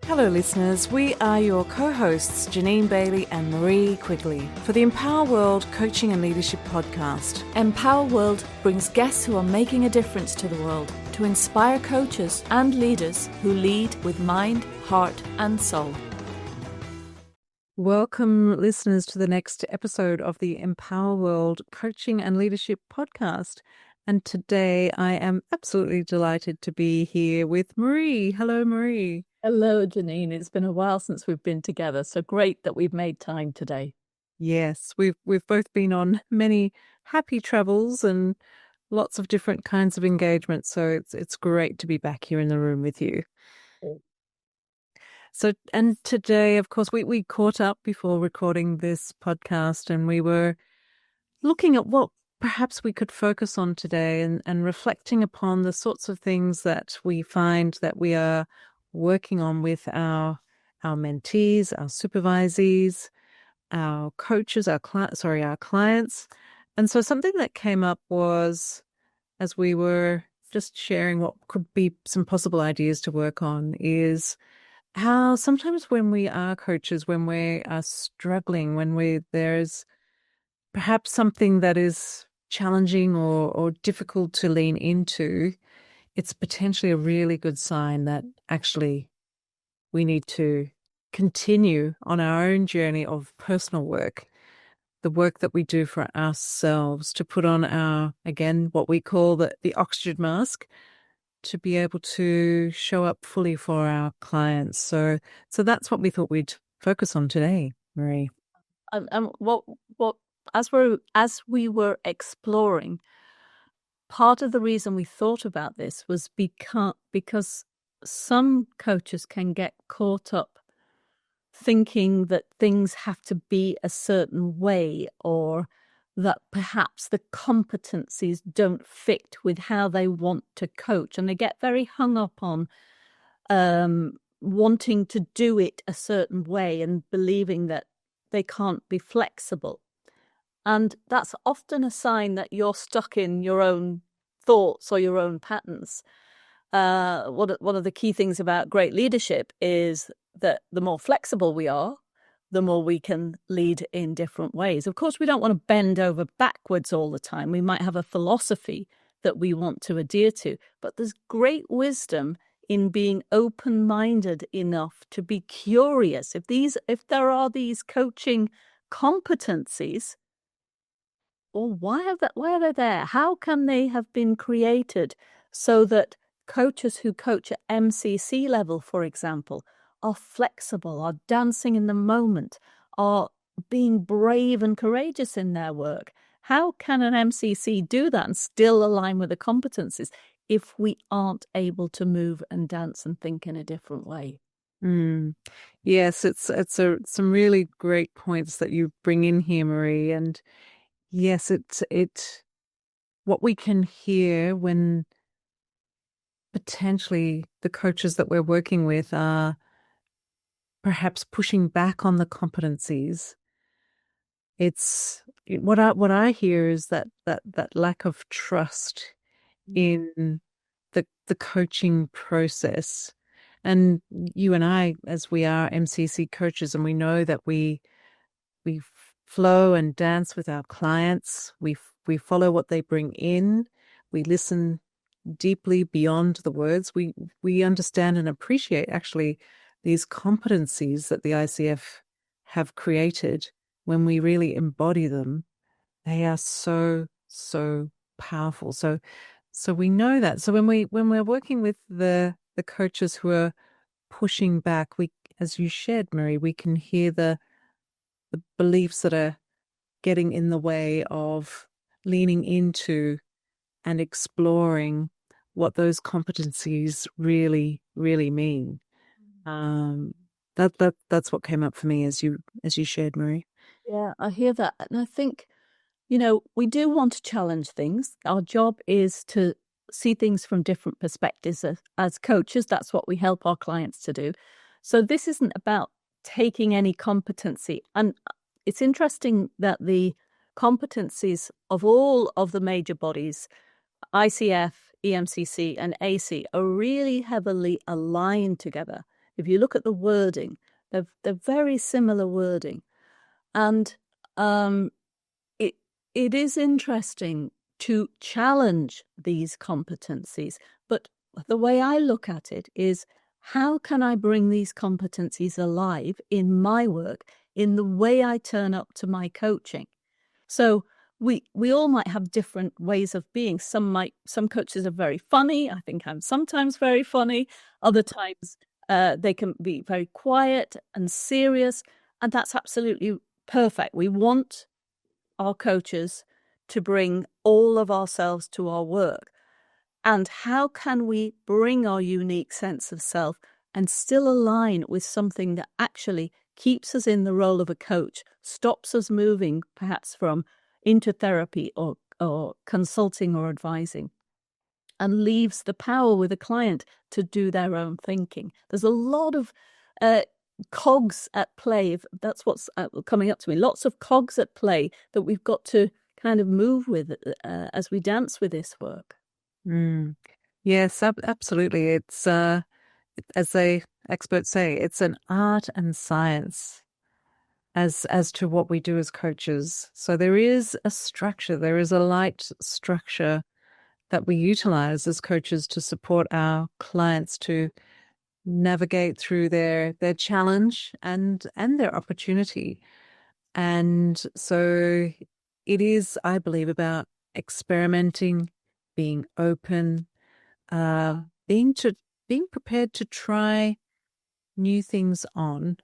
Hello, listeners. We are your co-hosts, Jeanine Bailey and Marie Quigley, for the Empower World Coaching and Leadership Podcast. Empower World brings guests who are making a difference to the world to inspire coaches and leaders who lead with mind, heart, and soul. Welcome, listeners, to the next episode of the Empower World Coaching and Leadership Podcast. And today I am absolutely delighted to be here with Marie. Hello, Marie. Hello, Jeanine. It's been a while since we've been together, so great that we've made time today. Yes, we've both been on many happy travels and lots of different kinds of engagements, so it's great to be back here in the room with you. So, and today, of course, we caught up before recording this podcast, and we were looking at what perhaps we could focus on today and reflecting upon the sorts of things that we find that we are working on with our mentees, our supervisees, our coaches, our clients. And so something that came up was, as we were just sharing what could be some possible ideas to work on, is how sometimes when we are coaches, when we are struggling, when there's perhaps something that is challenging or difficult to lean into, it's potentially a really good sign that actually we need to continue on our own journey of personal work, the work that we do for ourselves, to put on our, again, what we call the oxygen mask, to be able to show up fully for our clients. So that's what we thought we'd focus on today, Marie. As we were exploring, part of the reason we thought about this was because some coaches can get caught up thinking that things have to be a certain way, or that perhaps the competencies don't fit with how they want to coach, and they get very hung up on wanting to do it a certain way and believing that they can't be flexible. And that's often a sign that you're stuck in your own thoughts or your own patterns. One of the key things about great leadership is that the more flexible we are, the more we can lead in different ways. Of course, we don't want to bend over backwards all the time. We might have a philosophy that we want to adhere to, but there's great wisdom in being open-minded enough to be curious. If there are these coaching competencies, well, why are they there? How can they have been created so that coaches who coach at MCC level, for example, are flexible, are dancing in the moment, are being brave and courageous in their work? How can an MCC do that and still align with the competencies if we aren't able to move and dance and think in a different way? Yes, it's some really great points that you bring in here, Marie. And yes, it's what we can hear when potentially the coaches that we're working with are perhaps pushing back on the competencies. It's what I hear is that lack of trust in the coaching process. And you and I, as we are MCC coaches, and we know that we flow and dance with our clients. We follow what they bring in. We listen deeply beyond the words. We understand and appreciate actually these competencies that the ICF have created. When we really embody them, they are so powerful. So we know that. So when we're working with the coaches who are pushing back, we, as you shared, Marie, we can hear the beliefs that are getting in the way of leaning into and exploring what those competencies really mean. That's what came up for me as you shared, Marie. Yeah, I hear that. And I think, we do want to challenge things. Our job is to see things from different perspectives as coaches. That's what we help our clients to do. So this isn't about taking any competency. And it's interesting that the competencies of all of the major bodies, ICF, EMCC, and AC, are really heavily aligned together. if you look at the wording, they're very similar wording. And it is interesting to challenge these competencies. But the way I look at it is, how can I bring these competencies alive in my work, in the way I turn up to my coaching? So we all might have different ways of being. Some coaches are very funny. I think I'm sometimes very funny. Other times they can be very quiet and serious, and that's absolutely perfect. We want our coaches to bring all of ourselves to our work. And how can we bring our unique sense of self and still align with something that actually keeps us in the role of a coach, stops us moving perhaps from into therapy or consulting or advising, and leaves the power with a client to do their own thinking? There's a lot of cogs at play. That's what's coming up to me. Lots of cogs at play that we've got to kind of move with as we dance with this work. Yes, absolutely. It's as the experts say, it's an art and science as to what we do as coaches. So there is a structure, there is a light structure that we utilize as coaches to support our clients to navigate through their challenge and their opportunity. And so it is, I believe, about experimenting, being open, being prepared to try new things on,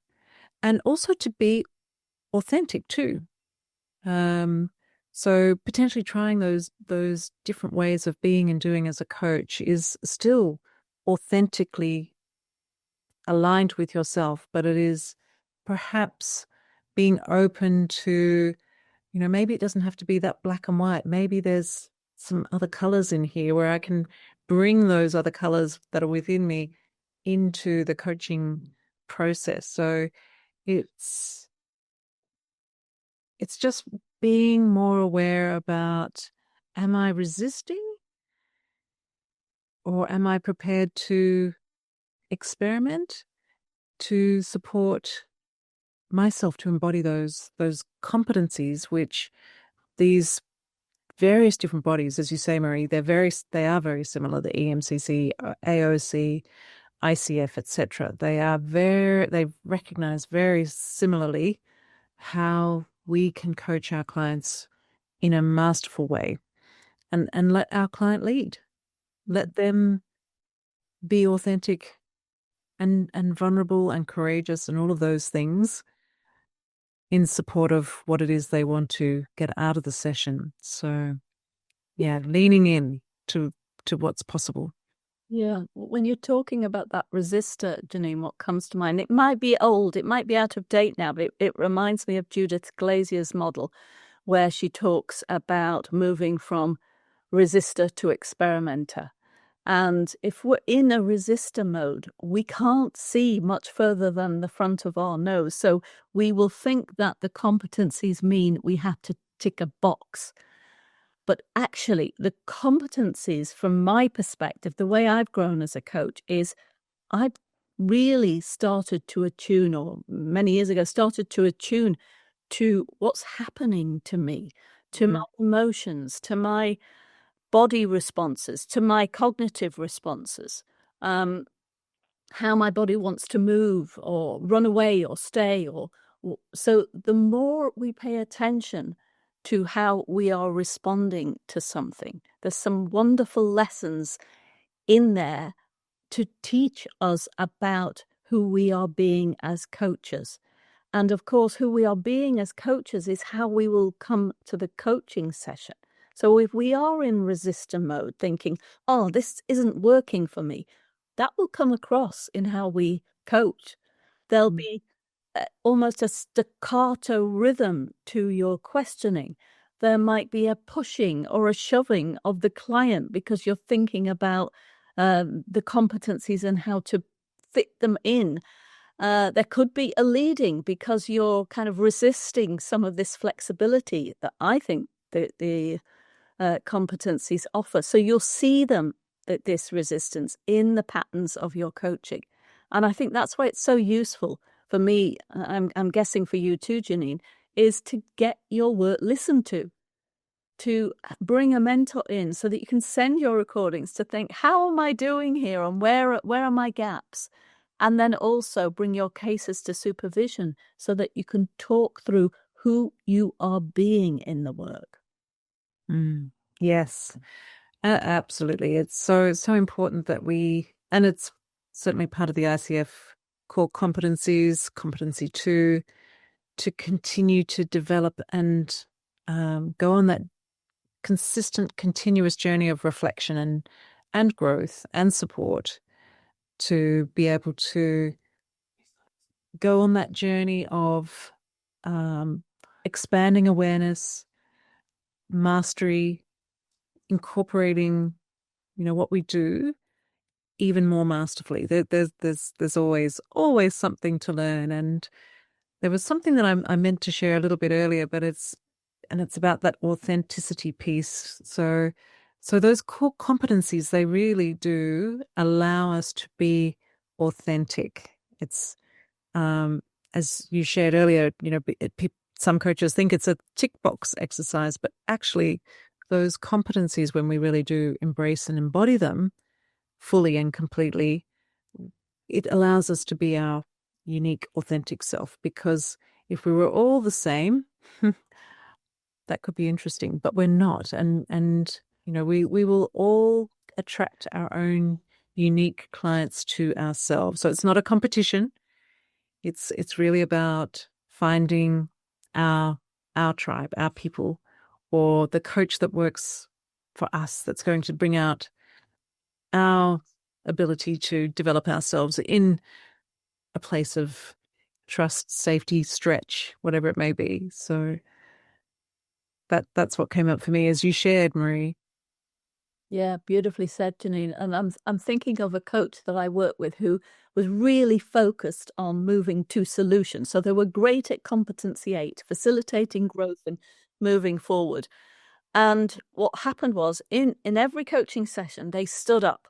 and also to be authentic too. So potentially trying those different ways of being and doing as a coach is still authentically aligned with yourself, but it is perhaps being open to, maybe it doesn't have to be that black and white. Maybe there's some other colors in here where I can bring those other colors that are within me into the coaching process. So it's just being more aware about, am I resisting or am I prepared to experiment to support myself to embody those competencies, which these various different bodies, as you say, Marie, they are very similar. The EMCC, AOC, ICF, etc. They recognize very similarly how we can coach our clients in a masterful way, and let our client lead, let them be authentic and vulnerable and courageous and all of those things in support of what it is they want to get out of the session. So yeah, leaning in to what's possible. Yeah, when you're talking about that resistor, Jeanine, what comes to mind, it might be old, it might be out of date now, but it reminds me of Judith Glazier's model, where she talks about moving from resistor to experimenter. And if we're in a resistor mode, we can't see much further than the front of our nose. So we will think that the competencies mean we have to tick a box. But actually, the competencies, from my perspective, the way I've grown as a coach is I've really started to attune, or many years ago, started to attune to what's happening to me, to my emotions, to my body responses, to my cognitive responses, how my body wants to move or run away or stay. So the more we pay attention to how we are responding to something, there's some wonderful lessons in there to teach us about who we are being as coaches. And of course, who we are being as coaches is how we will come to the coaching session. So if we are in resistor mode, thinking, oh, this isn't working for me, that will come across in how we coach. There'll be almost a staccato rhythm to your questioning. There might be a pushing or a shoving of the client because you're thinking about the competencies and how to fit them in. There could be a leading because you're kind of resisting some of this flexibility that I think the competencies offer. So you'll see them, this resistance, in the patterns of your coaching. And I think that's why it's so useful for me, I'm guessing for you too, Jeanine, is to get your work listened to bring a mentor in so that you can send your recordings to think, how am I doing here and where are my gaps? And then also bring your cases to supervision so that you can talk through who you are being in the work. Yes, absolutely. It's so important that and it's certainly part of the ICF core competencies, competency two, to continue to develop and go on that consistent, continuous journey of reflection and growth and support, to be able to go on that journey of expanding awareness, mastery, incorporating, what we do even more masterfully. There's always something to learn. And there was something that I meant to share a little bit earlier, but it's about that authenticity piece. So those core competencies, they really do allow us to be authentic. It's as you shared earlier, some coaches think it's a tick box exercise, but actually those competencies, when we really do embrace and embody them fully and completely, it allows us to be our unique, authentic self. Because if we were all the same, that could be interesting, but we're not. And we will all attract our own unique clients to ourselves. So it's not a competition. It's really about finding our tribe, our people, or the coach that works for us, that's going to bring out our ability to develop ourselves in a place of trust, safety, stretch, whatever it may be. So that's what came up for me as you shared, Marie. Yeah, beautifully said, Jeanine. And I'm thinking of a coach that I work with who was really focused on moving to solutions. So they were great at competency 8, facilitating growth and moving forward. And what happened was in every coaching session, they stood up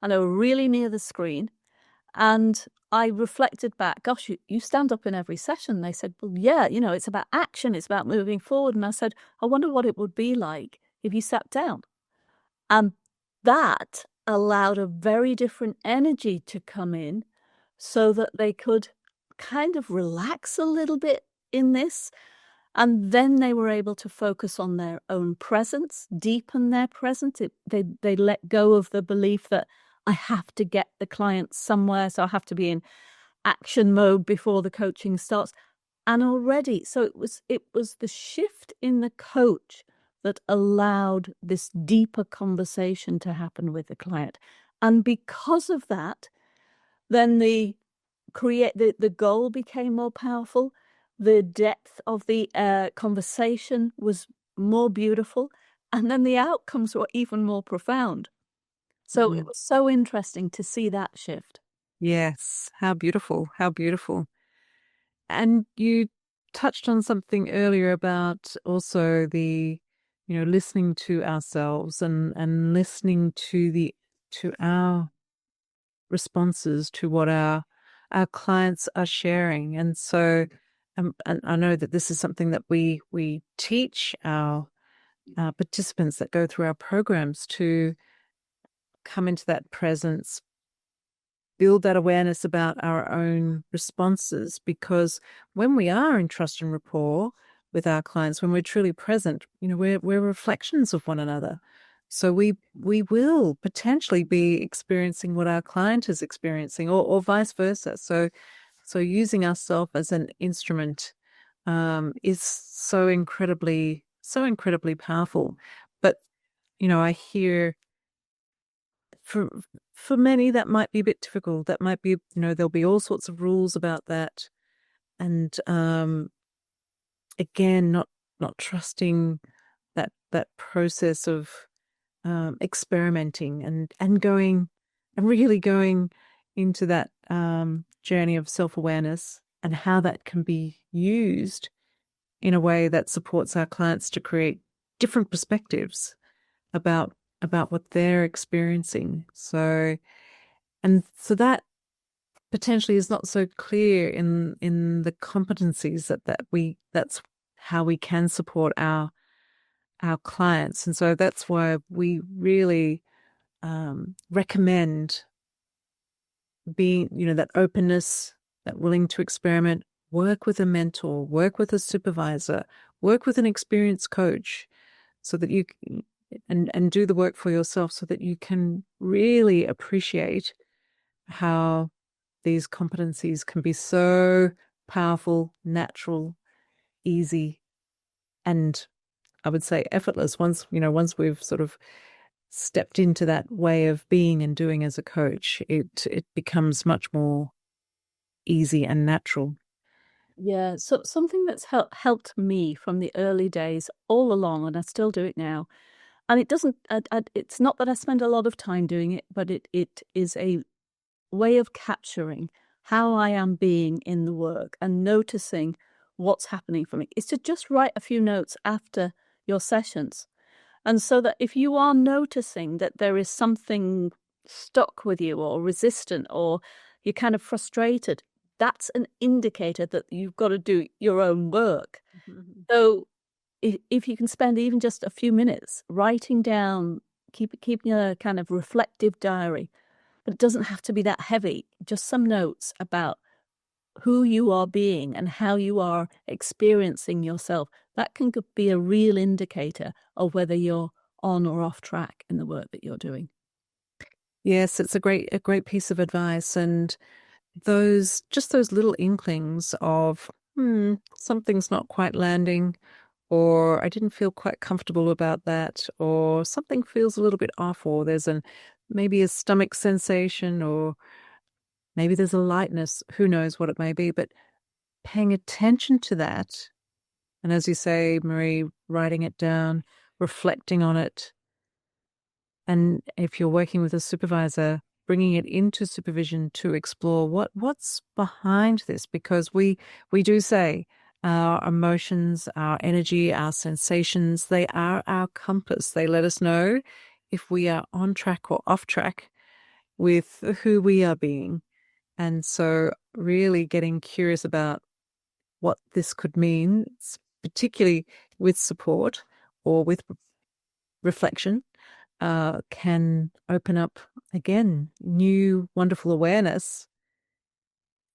and they were really near the screen. And I reflected back, gosh, you stand up in every session. They said, well, yeah, it's about action. It's about moving forward. And I said, I wonder what it would be like if you sat down. And that allowed a very different energy to come in so that they could kind of relax a little bit in this. And then they were able to focus on their own presence, deepen their presence. They let go of the belief that I have to get the client somewhere, so I have to be in action mode before the coaching starts. And already, so it was the shift in the coach that allowed this deeper conversation to happen with the client. And because of that, then the goal became more powerful. The depth of the conversation was more beautiful. And then the outcomes were even more profound. So it was so interesting to see that shift. Yes, how beautiful, how beautiful. And you touched on something earlier about also the, listening to ourselves and listening to our responses to what our clients are sharing. And so, and I know that this is something that we teach our participants that go through our programs, to come into that presence, build that awareness about our own responses. Because when we are in trust and rapport with our clients, when we're truly present, we're reflections of one another. So we will potentially be experiencing what our client is experiencing, or vice versa. So using ourselves as an instrument is so incredibly powerful. But I hear, for many that might be a bit difficult. That might be, there'll be all sorts of rules about that, and again, not trusting that process of experimenting and going and really going into that journey of self-awareness, and how that can be used in a way that supports our clients to create different perspectives about what they're experiencing. So that potentially is not so clear in the competencies that's how we can support our clients. And so that's why we really recommend being, that openness, that willing to experiment, work with a mentor, work with a supervisor, work with an experienced coach, so that you and do the work for yourself, so that you can really appreciate how these competencies can be so powerful, natural, easy, and I would say effortless once we've sort of stepped into that way of being and doing as a coach, it becomes much more easy and natural. Yeah, so something that's helped me from the early days all along, and I still do it now. And it doesn't. It's not that I spend a lot of time doing it, but it is a way of capturing how I am being in the work and noticing what's happening for me. Is to just write a few notes after your sessions, and so that if you are noticing that there is something stuck with you or resistant or you're kind of frustrated, that's an indicator that you've got to do your own work. Mm-hmm. So if you can spend even just a few minutes writing down, keeping a kind of reflective diary, but it doesn't have to be that heavy, just some notes about who you are being and how you are experiencing yourself, that can be a real indicator of whether you're on or off track in the work that you're doing. Yes, it's a great piece of advice. And those little inklings of something's not quite landing, or I didn't feel quite comfortable about that, or something feels a little bit off, or there's maybe a stomach sensation, or maybe there's a lightness, who knows what it may be, but paying attention to that. And as you say, Marie, writing it down, reflecting on it. And if you're working with a supervisor, bringing it into supervision to explore what's behind this, because we do say our emotions, our energy, our sensations, they are our compass. They let us know if we are on track or off track with who we are being. And so really getting curious about what this could mean, particularly with support or with reflection, can open up, again, new wonderful awareness,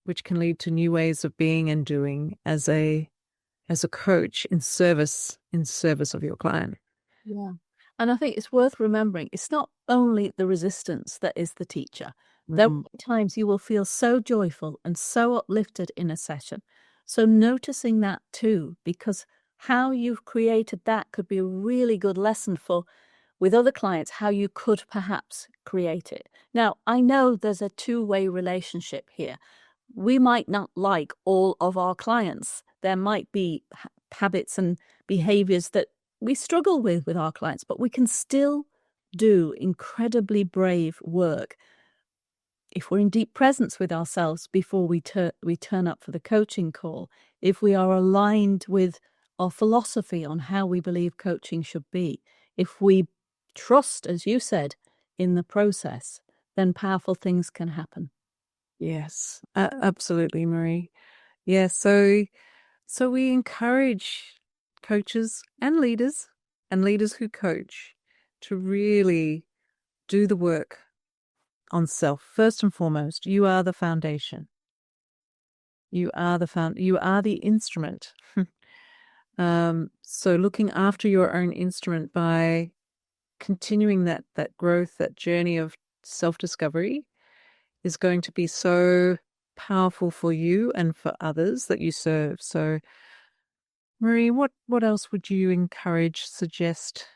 which can lead to new ways of being and doing as a coach in service of your client. Yeah. And I think it's worth remembering it's not only the resistance that is the teacher. There will be times you will feel so joyful and so uplifted in a session. So noticing that too, because how you've created that could be a really good lesson for with other clients, how you could perhaps create it. Now, I know there's a two-way relationship here. We might not like all of our clients. There might be habits and behaviors that we struggle with our clients, but we can still do incredibly brave work if we're in deep presence with ourselves before we turn up for the coaching call, if we are aligned with our philosophy on how we believe coaching should be, if we trust, as you said, in the process, then powerful things can happen. Yes, absolutely, Marie. Yeah, so we encourage coaches and leaders who coach to really do the work on self. First and foremost, you are the foundation. You are the instrument. So looking after your own instrument by continuing that growth, that journey of self-discovery, is going to be so powerful for you and for others that you serve. So, Marie, what else would you encourage, suggest?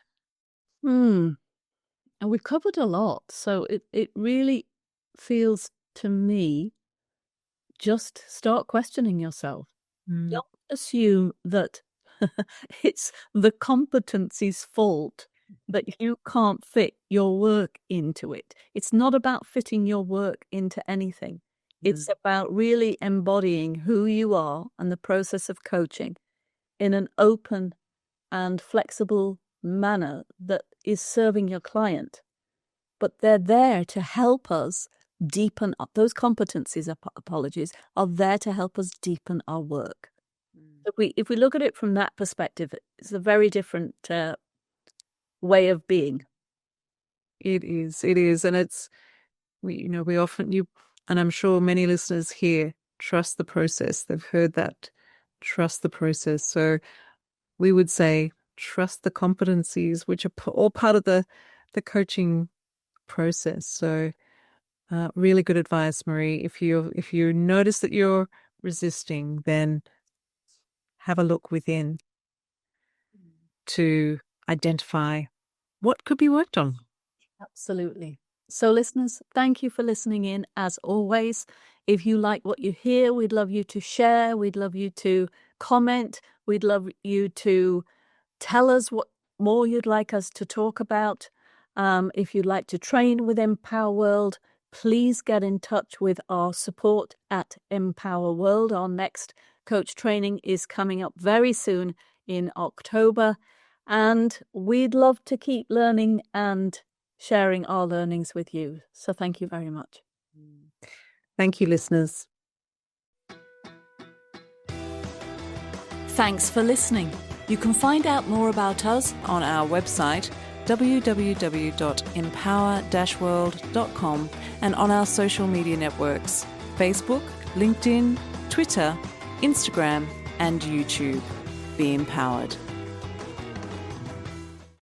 And we've covered a lot, so it really feels to me just start questioning yourself. Don't assume that it's the competency's fault that you can't fit your work into it. It's not about fitting your work into anything. It's about really embodying who you are and the process of coaching in an open and flexible manner that is serving your client. But they're there to help us deepen those competencies, apologies, are there to help us deepen our work. If we look at it from that perspective, it's a very different way of being. It is, and it's, we often, and I'm sure many listeners here trust the process. They've heard that, trust the process. So we would say trust the competencies, which are all part of the coaching process. So really good advice, Marie. If you notice that you're resisting, then have a look within to identify what could be worked on. Absolutely. So listeners, thank you for listening in as always. If you like what you hear, we'd love you to share. We'd love you to comment. We'd love you to tell us what more you'd like us to talk about. If you'd like to train with Empower World, please get in touch with our support at Empower World. Our next coach training is coming up very soon in October, and we'd love to keep learning and sharing our learnings with you. So thank you very much. Thank you, listeners. Thanks for listening. You can find out more about us on our website, www.empower-world.com, and on our social media networks, Facebook, LinkedIn, Twitter, Instagram, and YouTube. Be empowered.